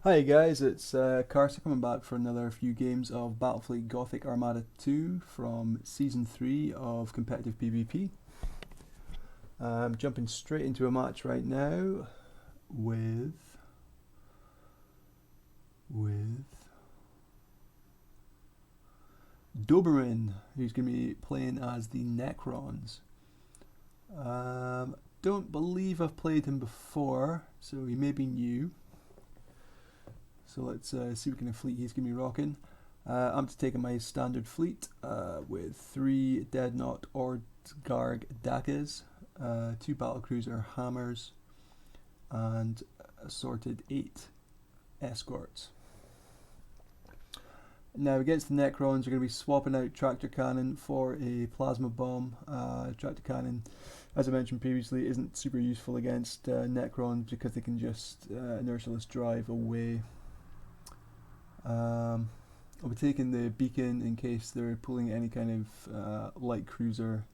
Hi guys, it's Carcer coming back for another few games of Battlefleet Gothic Armada 2 from Season 3 of competitive PvP. I'm jumping straight into a match right now with Doberman, who's going to be playing as the Necrons. Don't believe I've played him before, so he may be new. So let's see what kind of fleet he's going to be rocking. I'm just taking my standard fleet with 3 Deadnought Ordgarg Dagas, 2 Battlecruiser Hammers, and assorted 8 escorts. Now against the Necrons, we're going to be swapping out Tractor Cannon for a Plasma Bomb. Tractor Cannon, as I mentioned previously, isn't super useful against Necrons because they can just inertialess drive away. I'll be taking the beacon in case they're pulling any kind of light cruiser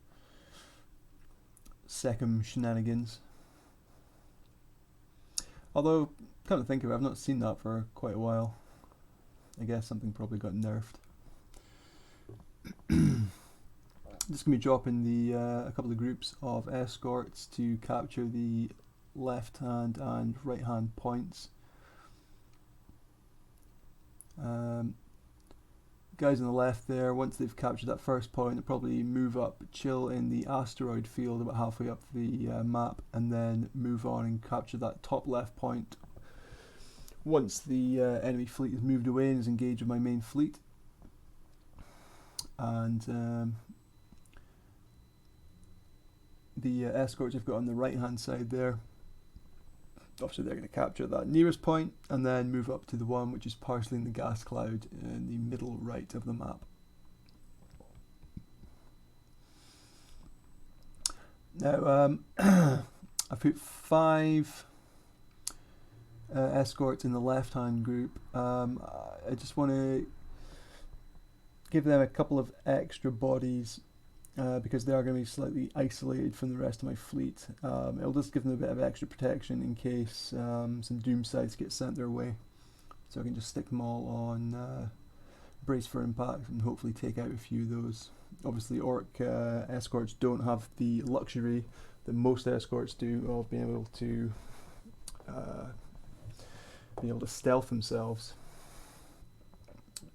second shenanigans. Although, come to think of it, I've not seen that for quite a while. I guess something probably got nerfed. Just going to be dropping the a couple of groups of escorts to capture the left hand and right hand points. Guys on the left there, once they've captured that first point, they'll probably move up, chill in the asteroid field about halfway up the map, and then move on and capture that top left point once the enemy fleet has moved away and is engaged with my main fleet. And the escorts I've got on the right hand side there, obviously they're going to capture that nearest point and then move up to the one which is partially in the gas cloud in the middle right of the map. Now I put 5 escorts in the left hand group. I just want to give them a couple of extra bodies because they are going to be slightly isolated from the rest of my fleet. It'll just give them a bit of extra protection in case some doom sites get sent their way. So I can just stick them all on brace for impact and hopefully take out a few of those. Obviously Ork escorts don't have the luxury that most escorts do of being able to stealth themselves.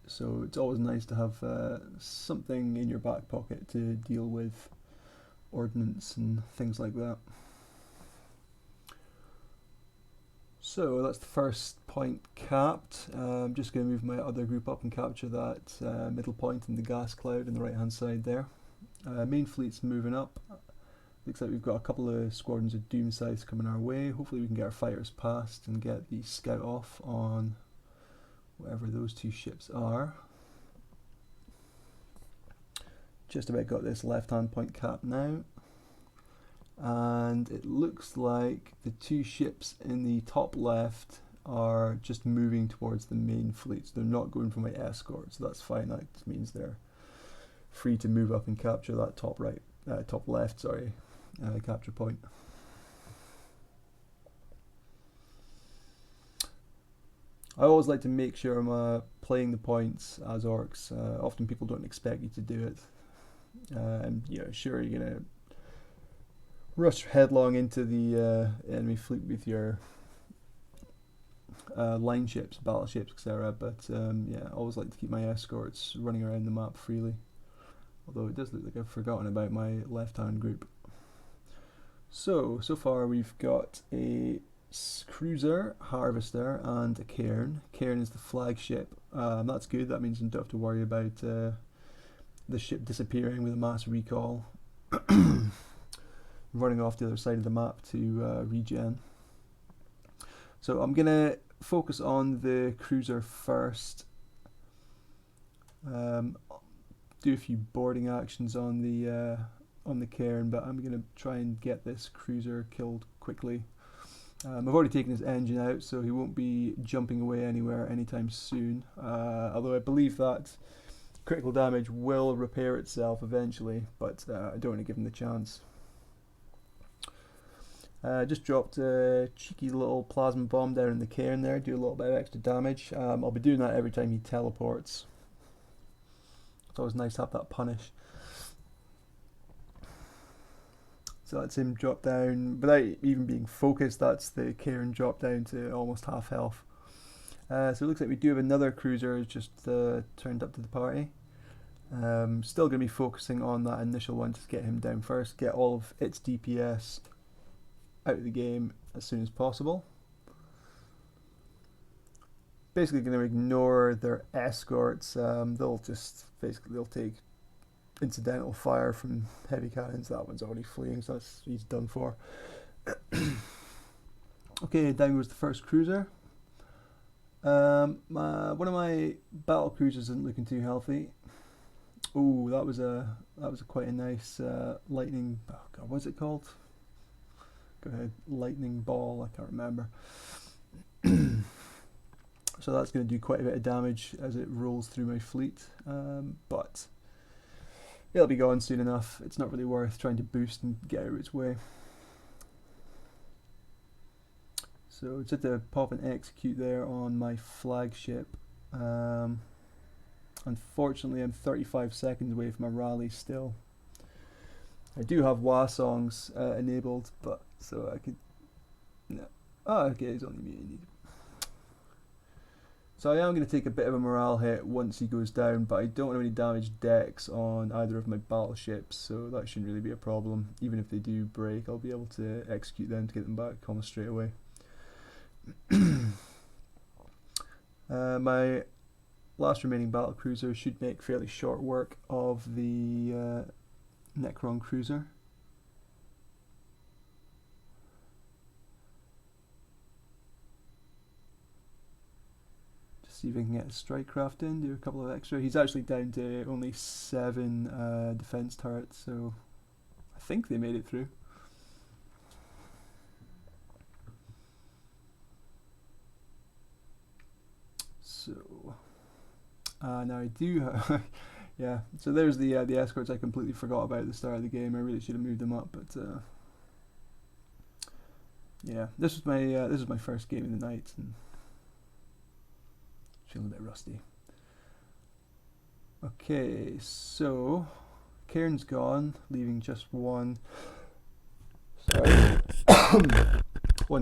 So it's always nice to have something in your back pocket to deal with ordnance and things like that. So that's the first point capped. I'm just going to move my other group up and capture that middle point in the gas cloud on the right hand side there. Main fleet's moving up. Looks like we've got a couple of squadrons of doom sites coming our way. Hopefully we can get our fighters past and get the scout off on whatever those 2 ships are. Just about got this left hand point cap now, and it looks like the 2 ships in the top left are just moving towards the main fleet, so they're not going for my escort, so that's fine. That just means they're free to move up and capture that top left capture point. I always like to make sure I'm playing the points as orcs. Often people don't expect you to do it. And sure, you're going to rush headlong into the enemy fleet with your line ships, battleships, etc. But yeah, I always like to keep my escorts running around the map freely. Although it does look like I've forgotten about my left-hand group. So far we've got a cruiser, harvester, and a cairn. Cairn is the flagship. That's good. That means you don't have to worry about the ship disappearing with a mass recall, running off the other side of the map to regen. So I'm gonna focus on the cruiser first. Do a few boarding actions on the cairn, but I'm gonna try and get this cruiser killed quickly. I've already taken his engine out, so he won't be jumping away anywhere anytime soon. Although I believe that critical damage will repair itself eventually, but I don't want to give him the chance. Just dropped a cheeky little plasma bomb down in the cairn there, do a little bit of extra damage. I'll be doing that every time he teleports. It's always nice to have that punish. So that's him drop down, without even being focused, that's the cairn drop down to almost half health. So it looks like we do have another cruiser just turned up to the party. Still going to be focusing on that initial one to get him down first, get all of its DPS out of the game as soon as possible. Basically going to ignore their escorts. They'll take incidental fire from heavy cannons. That one's already fleeing, so he's done for. Okay, down goes the first cruiser. One of my battle cruisers isn't looking too healthy. Oh, that was quite a nice lightning. Oh God, what's it called? Go ahead, lightning ball. I can't remember. So that's going to do quite a bit of damage as it rolls through my fleet, but it'll be gone soon enough. It's not really worth trying to boost and get out of its way. So it's at to pop and execute there on my flagship. Unfortunately, I'm 35 seconds away from a rally still. I do have wah songs enabled, but so I could. No. Oh, okay, it's only me. So I am going to take a bit of a morale hit once he goes down, but I don't have any damaged decks on either of my battleships, so that shouldn't really be a problem. Even if they do break, I'll be able to execute them to get them back almost straight away. My last remaining battle cruiser should make fairly short work of the Necron cruiser. See if I can get a strike craft in, do a couple of extra. He's actually down to only 7 defense turrets, so I think they made it through. So now I do have yeah, so there's the escorts I completely forgot about at the start of the game. I really should have moved them up, but yeah, this was my first game of the night and feeling a bit rusty. Okay, so Cairn's gone, leaving just one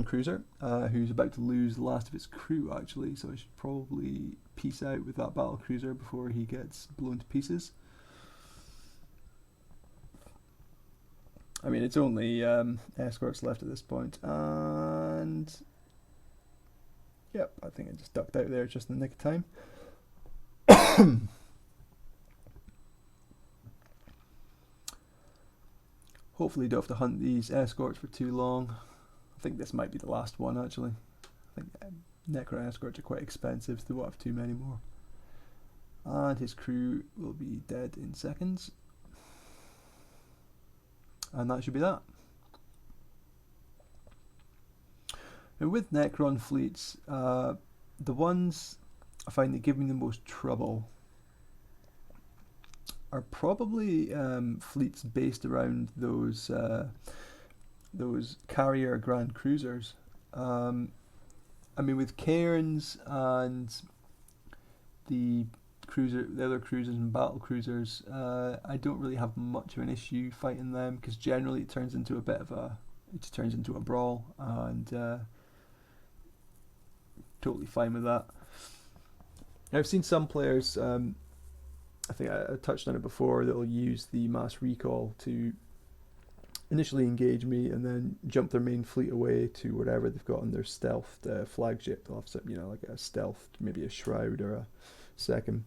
cruiser, who's about to lose the last of its crew actually, so I should probably peace out with that battle cruiser before he gets blown to pieces. I mean, it's only escorts left at this point, and yep, I think I just ducked out there just in the nick of time. Hopefully don't have to hunt these escorts for too long. I think this might be the last one actually. I think Necron escorts are quite expensive, so they won't have too many more. And his crew will be dead in seconds. And that should be that. And with Necron fleets, the ones I find that give me the most trouble are probably fleets based around those carrier Grand Cruisers. I mean, with Cairns and the other cruisers and battle cruisers, I don't really have much of an issue fighting them because generally it turns into a brawl, and totally fine with that. Now, I've seen some players, I think I touched on it before, that'll use the mass recall to initially engage me and then jump their main fleet away to whatever they've got on their stealthed flagship. They'll have some, like a stealth, maybe a shroud or a second.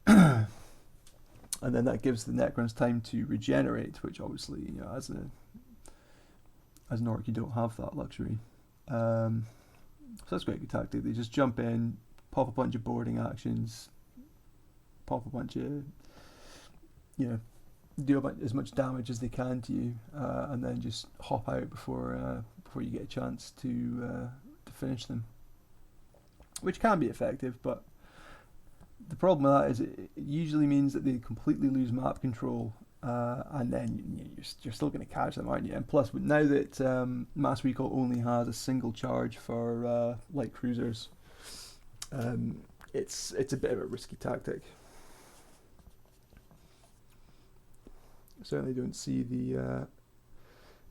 And then that gives the Necrons time to regenerate, which obviously, as an orc, you don't have that luxury. So that's quite a good tactic. They just jump in, pop a bunch of boarding actions, pop a bunch of, do as much damage as they can to you, and then just hop out before you get a chance to finish them, which can be effective. But the problem with that is it usually means that they completely lose map control and then you're still going to catch them, aren't you? And plus, now that Mass Recall only has a single charge for light cruisers, it's a bit of a risky tactic. Certainly don't see the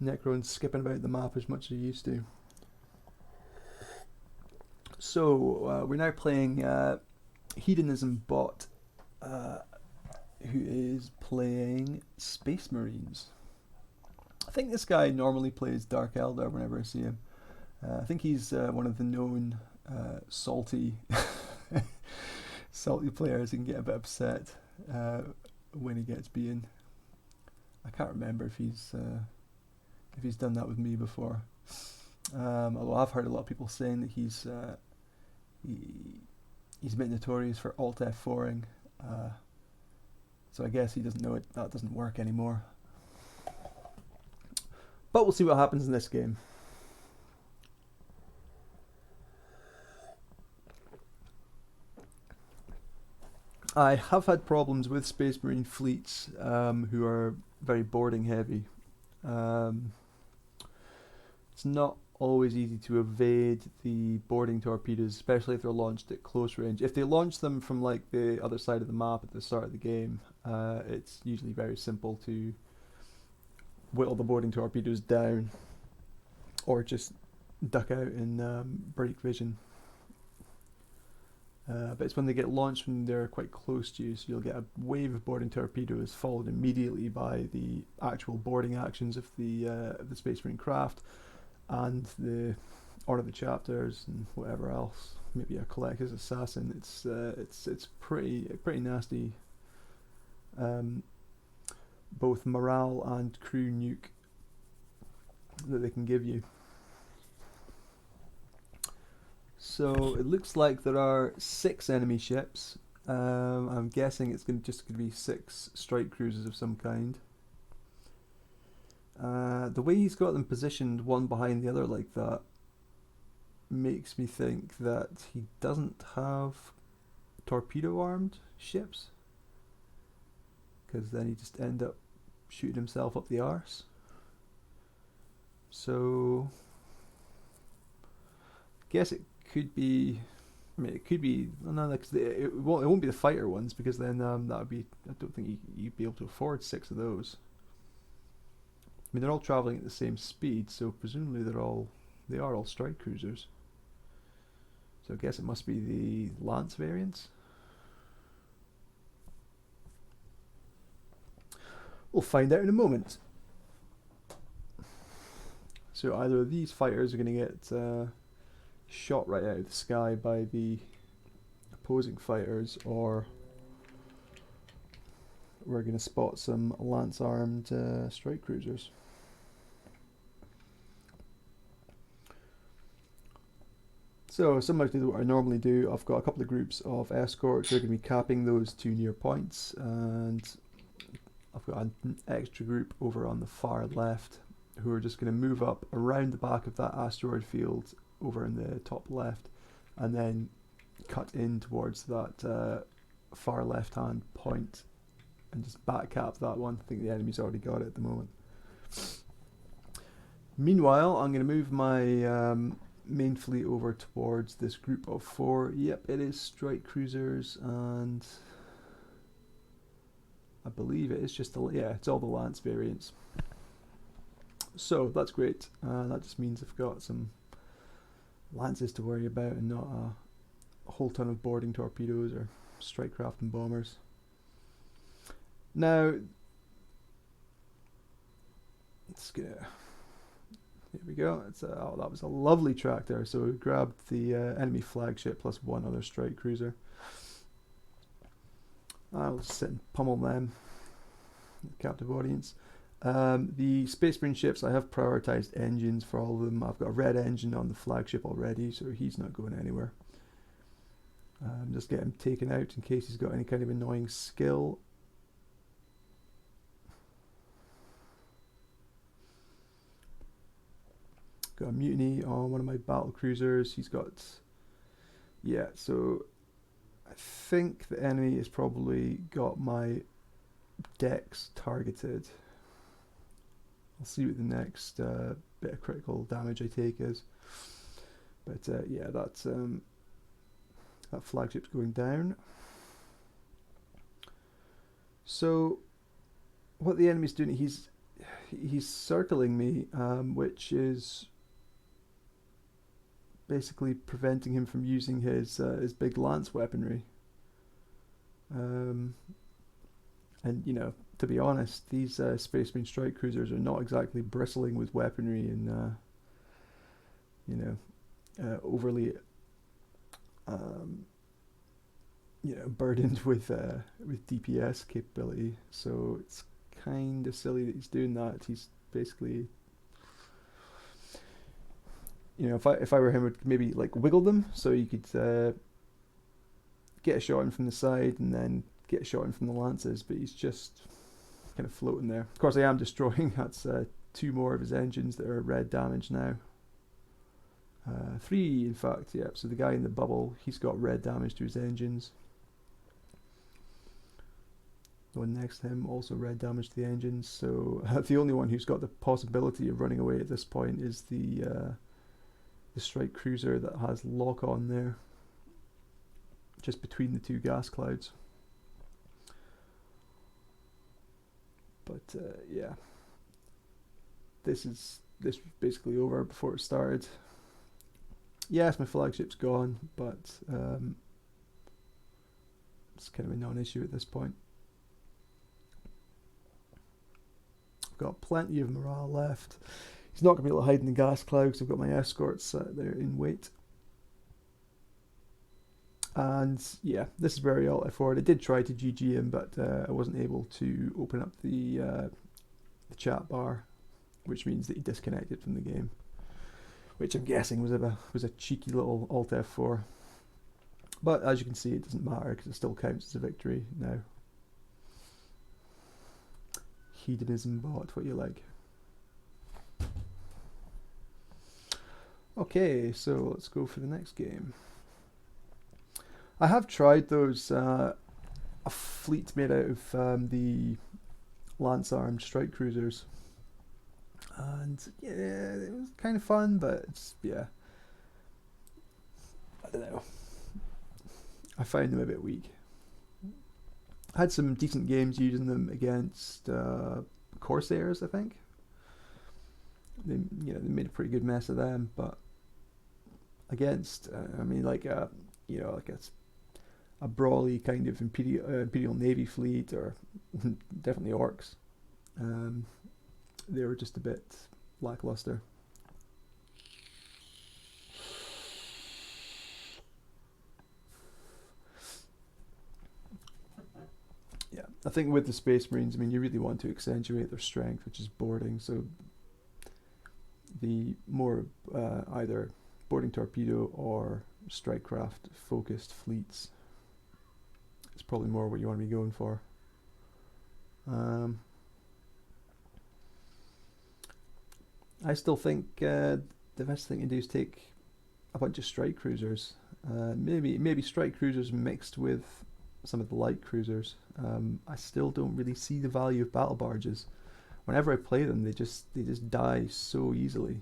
Necrons skipping about the map as much as they used to. So we're now playing Hedonism Bot, who is playing Space Marines. I think this guy normally plays Dark Eldar whenever I see him. I think he's one of the known salty players who can get a bit upset when he gets beaten. I can't remember if he's done that with me before. Although I've heard a lot of people saying that he's a bit notorious for Alt F4ing. So I guess he doesn't know that doesn't work anymore. But we'll see what happens in this game. I have had problems with Space Marine fleets who are very boarding heavy. It's not always easy to evade the boarding torpedoes, especially if they're launched at close range. If they launch them from like the other side of the map at the start of the game, it's usually very simple to whittle the boarding torpedoes down, or just duck out and break vision. But it's when they get launched when they're quite close to you, so you'll get a wave of boarding torpedoes followed immediately by the actual boarding actions of the Space Marine craft and the order of the chapters and whatever else. Maybe a collector's assassin. It's pretty nasty. Both morale and crew nuke that they can give you. So it looks like there are 6 enemy ships. I'm guessing it's just going to be 6 strike cruisers of some kind. The way he's got them positioned one behind the other like that makes me think that he doesn't have torpedo armed ships, because then he just end up shooting himself up the arse. So I guess it could be. I mean, it could be. No, it won't be the fighter ones, because then that would be. I don't think you'd be able to afford 6 of those. I mean, they're all traveling at the same speed, so presumably they are all strike cruisers. So I guess it must be the Lance variants. We'll find out in a moment. So either of these fighters are going to get shot right out of the sky by the opposing fighters, or we're going to spot some lance-armed strike cruisers. So similar to what I normally do, I've got a couple of groups of escorts who are going to be capping those 2 near points, and I've got an extra group over on the far left who are just going to move up around the back of that asteroid field over in the top left, and then cut in towards that far left hand point and just back cap that one. I think the enemy's already got it at the moment. Meanwhile, I'm going to move my main fleet over towards this group of 4. Yep, it is strike cruisers, and I believe it is just it's all the Lance variants. So that's great. That just means I've got some Lances to worry about and not a whole ton of boarding torpedoes or strike craft and bombers. Now, let's get. Here we go. That was a lovely track there. So we grabbed the enemy flagship plus 1 other strike cruiser. I'll just sit and pummel them. Captive audience. The Space Marine ships, I have prioritized engines for all of them. I've got a red engine on the flagship already, so he's not going anywhere. Just get him taken out in case he's got any kind of annoying skill. Got a mutiny on one of my battle cruisers. He's got, so I think the enemy has probably got my decks targeted. I'll see what the next bit of critical damage I take is. But yeah, that's that flagship's going down. So what the enemy's doing, he's circling me, which is basically preventing him from using his big lance weaponry. And you know, to be honest, these Space Marine strike cruisers are not exactly bristling with weaponry and you know, overly you know, burdened with DPS capability. So it's kind of silly that he's doing that. He's basically, you know, if I were him, I'd maybe like wiggle them so you could get a shot in from the side and then get a shot in from the lances. But he's just kind of floating there. Of course, I am destroying. That's 2 more of his engines that are red damage now. 3, in fact. Yeah. So the guy in the bubble, he's got red damage to his engines. The one next to him, also red damage to the engines. So the only one who's got the possibility of running away at this point is the strike cruiser that has lock on there, just between the 2 gas clouds. But yeah, this was basically over before it started. Yes, my flagship's gone, but it's kind of a non-issue at this point. I've got plenty of morale left. He's not going to be able to hide in the gas clouds. I've got my escorts there in wait. And yeah, this is where I ulted forward. I did try to GG him, but I wasn't able to open up the chat bar, which means that he disconnected from the game, which I'm guessing was a cheeky little Alt F4. But as you can see, it doesn't matter because it still counts as a victory now. Hedonism bot, what you like. Okay, so let's go for the next game. I have tried those a fleet made out of the lance armed strike cruisers, and yeah, it was kind of fun, but it's, yeah, I don't know, I found them a bit weak. I had some decent games using them against Corsairs, I think. They made a pretty good mess of them, but against I mean, like you know, like a brawly kind of Imperial Navy fleet, or definitely Orcs, they were just a bit lackluster. Yeah, I think with the Space Marines, I mean, you really want to accentuate their strength, which is boarding. So the more either boarding torpedo or strike craft focused fleets, it's probably more what you want to be going for. I still think the best thing to do is take a bunch of strike cruisers, maybe strike cruisers mixed with some of the light cruisers. I still don't really see the value of battle barges. Whenever I play them, they just die so easily.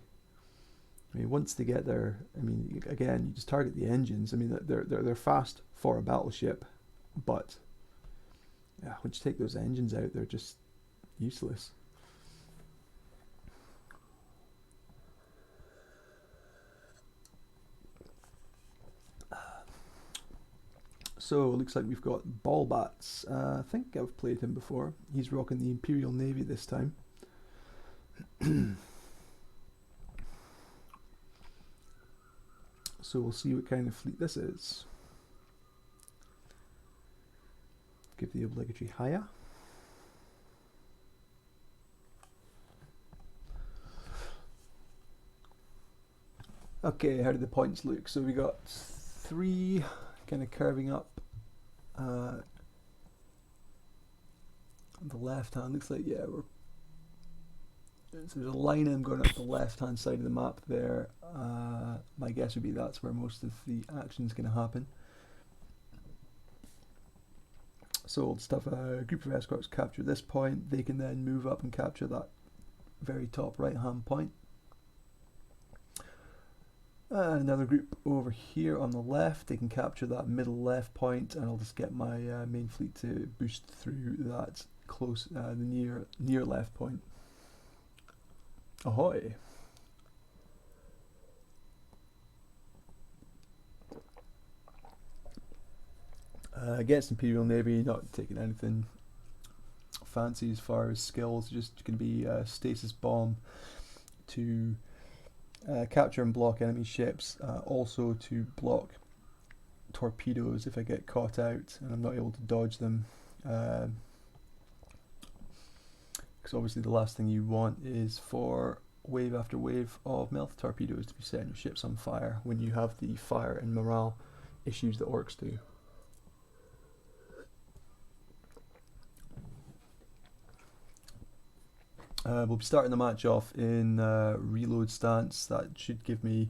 I mean, once they get there, I mean, again, you just target the engines. I mean, they're fast for a battleship, but yeah, once you take those engines out, they're just useless. So it looks like we've got Ballbats. I think I've played him before. He's rocking the Imperial Navy this time. So we'll see what kind of fleet this is. Give the obligatory Hiya. Okay, how did the points look? So we got 3 kind of curving up on the left hand. Looks like, yeah, so there's a line I'm going up the left hand side of the map there. My guess would be that's where most of the action is going to happen. So we'll just have a group of escorts capture this point. They can then move up and capture that very top right hand point. And another group over here on the left, they can capture that middle left point, and I'll just get my main fleet to boost through that close, the near left point. Ahoy! Against Imperial Navy, not taking anything fancy as far as skills, just going to be stasis bomb to capture and block enemy ships, also to block torpedoes if I get caught out and I'm not able to dodge them, because obviously the last thing you want is for wave after wave of melted torpedoes to be setting your ships on fire when you have the fire and morale issues that orcs do. We'll be starting the match off in reload stance. That should give me,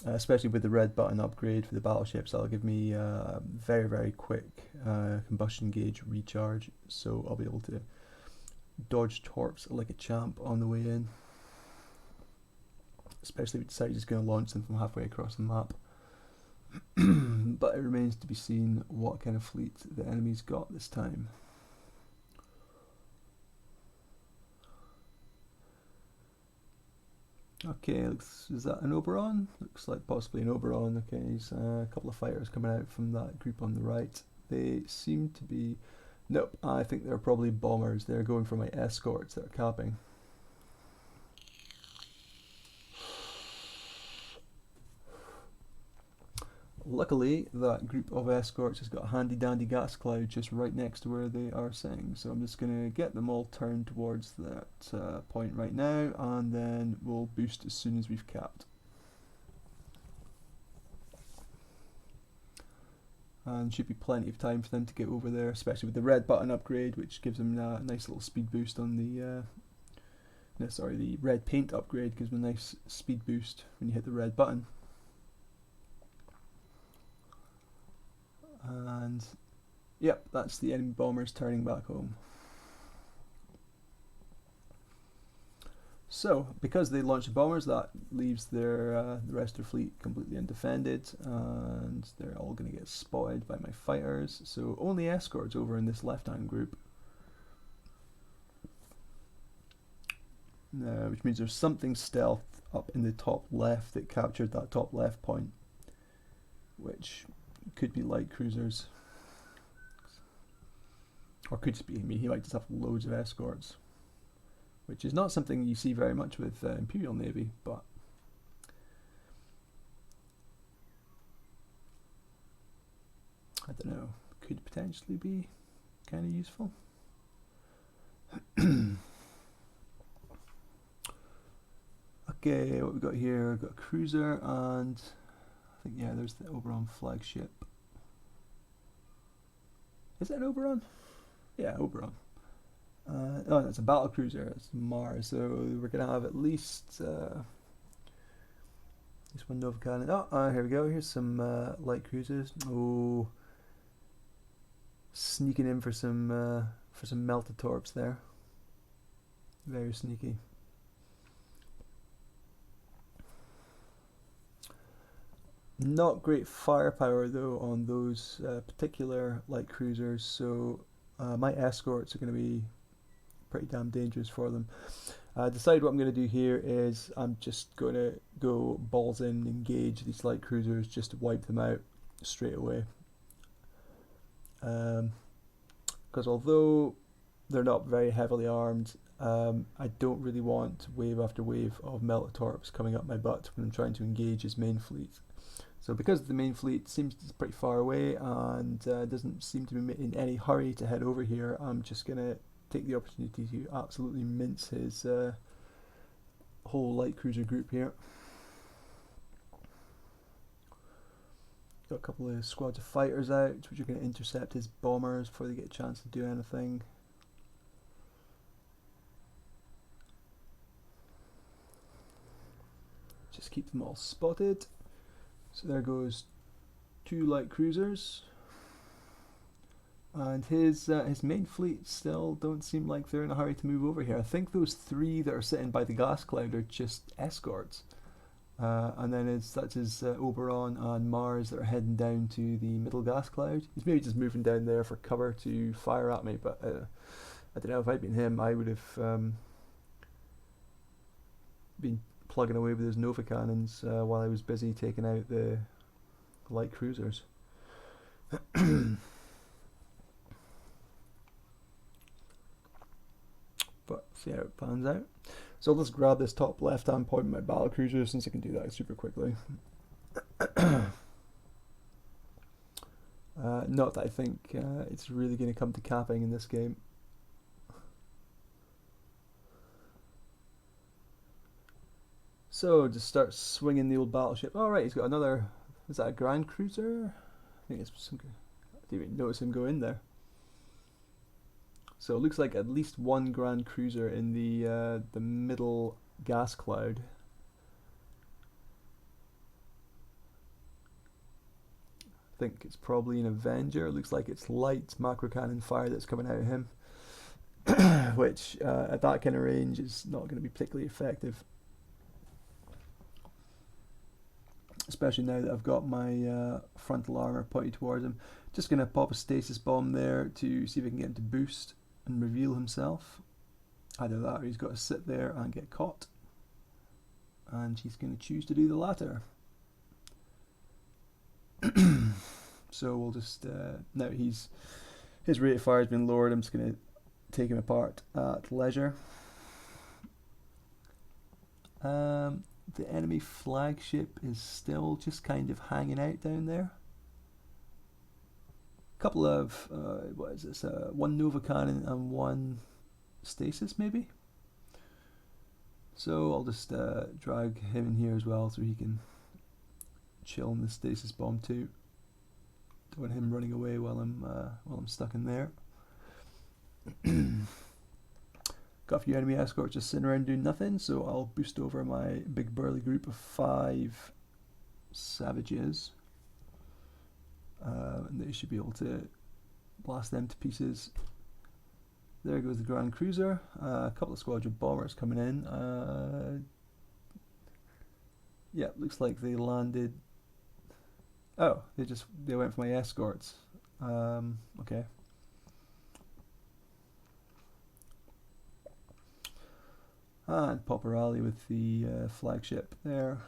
especially with the red button upgrade for the battleships, that'll give me very, very quick combustion gauge recharge, so I'll be able to dodge torps like a champ on the way in, especially if we decide just going to launch them from halfway across the map. But it remains to be seen what kind of fleet the enemy's got this time. Okay, is that an Oberon? Looks like possibly an Oberon. Okay, he's a couple of fighters coming out from that group on the right. They seem to be... Nope, I think they're probably bombers. They're going for my escorts that are capping. Luckily, that group of escorts has got a handy dandy gas cloud just right next to where they are sitting, so I'm just going to get them all turned towards that point right now, and then we'll boost as soon as we've capped. And should be plenty of time for them to get over there, especially with the red button upgrade, which gives them a nice little speed boost on the the red paint upgrade gives them a nice speed boost when you hit the red button. And yep, that's the enemy bombers turning back home. So because they launched the bombers, that leaves their the rest of their fleet completely undefended, and they're all going to get spotted by my fighters. So only escorts over in this left-hand group, which means there's something stealth up in the top left that captured that top left point, which could be light cruisers, or could just be, I mean, he might just have loads of escorts, which is not something you see very much with Imperial Navy, but I don't know, could potentially be kind of useful. Okay, what we got here, we've got a cruiser, and I think, yeah, there's the Oberon flagship. Is it an Oberon? Yeah, Oberon. Oh, that's a battle cruiser. It's Mars, so we're gonna have at least this one Nova cannon. Oh, here we go. Here's some light cruisers. Oh, sneaking in for some melted torps there. Very sneaky. Not great firepower though on those particular light cruisers, so my escorts are going to be pretty damn dangerous for them. Decide what I'm going to do here is I'm just going to go balls in and engage these light cruisers just to wipe them out straight away. Because although they're not very heavily armed, I don't really want wave after wave of melted torps coming up my butt when I'm trying to engage his main fleet. So because the main fleet seems to be pretty far away and doesn't seem to be in any hurry to head over here, I'm just going to take the opportunity to absolutely mince his whole light cruiser group here. Got a couple of squads of fighters out, which are going to intercept his bombers before they get a chance to do anything. Just keep them all spotted. So there goes 2 light cruisers. And his main fleet still don't seem like they're in a hurry to move over here. I think those three that are sitting by the gas cloud are just escorts. And then that's his Oberon and Mars that are heading down to the middle gas cloud. He's maybe just moving down there for cover to fire at me, but I don't know, if I'd been him, I would have been plugging away with his Nova cannons while I was busy taking out the light cruisers. But see how it pans out. So I'll just grab this top left hand point with my battle cruiser since I can do that super quickly. Not that I think it's really going to come to capping in this game. So just start swinging the old battleship. Alright, he's got another, is that a Grand Cruiser? I think it's some, I didn't even notice him go in there. So it looks like at least one Grand Cruiser in the middle gas cloud. I think it's probably an Avenger. It looks like it's light macro cannon fire that's coming out of him, which at that kind of range is not going to be particularly effective. Especially now that I've got my frontal armor pointed towards him. Just going to pop a stasis bomb there to see if I can get him to boost and reveal himself. Either that or he's got to sit there and get caught. And he's going to choose to do the latter. So we'll just, now his rate of fire has been lowered, I'm just going to take him apart at leisure. The enemy flagship is still just kind of hanging out down there. A couple of, what is this, one Nova Cannon and one Stasis maybe? So I'll just drag him in here as well so he can chill in the Stasis bomb too. Don't want him running away while I'm stuck in there. Got a few enemy escorts just sitting around doing nothing, so I'll boost over my big burly group of 5 savages. And they should be able to blast them to pieces. There goes the Grand Cruiser. A couple of squadron bombers coming in. Yeah, looks like they landed. Oh, they went for my escorts. Okay. And pop a rally with the flagship there,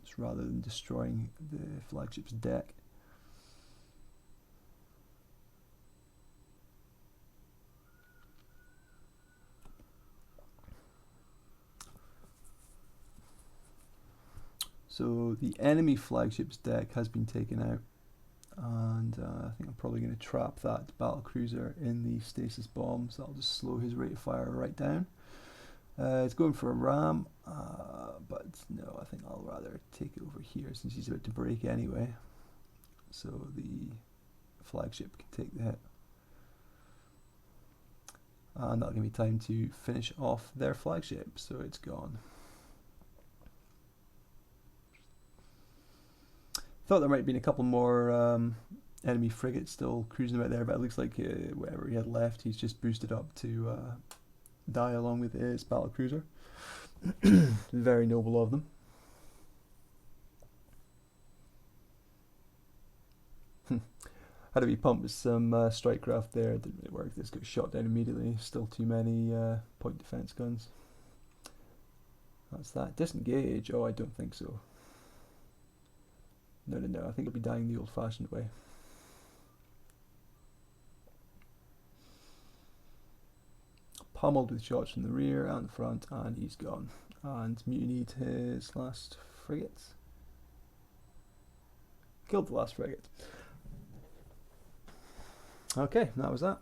just rather than destroying the flagship's deck. So the enemy flagship's deck has been taken out, and I think I'm probably going to trap that battle cruiser in the stasis bomb, so I'll just slow his rate of fire right down. It's going for a ram, but no, I think I'll rather take it over here since he's about to break anyway, so the flagship can take the hit. And that'll give me time to finish off their flagship, so it's gone. Thought there might have been a couple more enemy frigates still cruising about there, but it looks like whatever he had left, he's just boosted up to die along with his battle cruiser. Very noble of them. Had to be pumped with some strike craft there. Didn't really work. This got shot down immediately. Still too many point defense guns. That's that. Disengage? Oh, I don't think so. No. I think it'll be dying the old-fashioned way. Pummeled with shots from the rear and the front, and he's gone. And mutinied his last frigate. Killed the last frigate. Okay, that was that.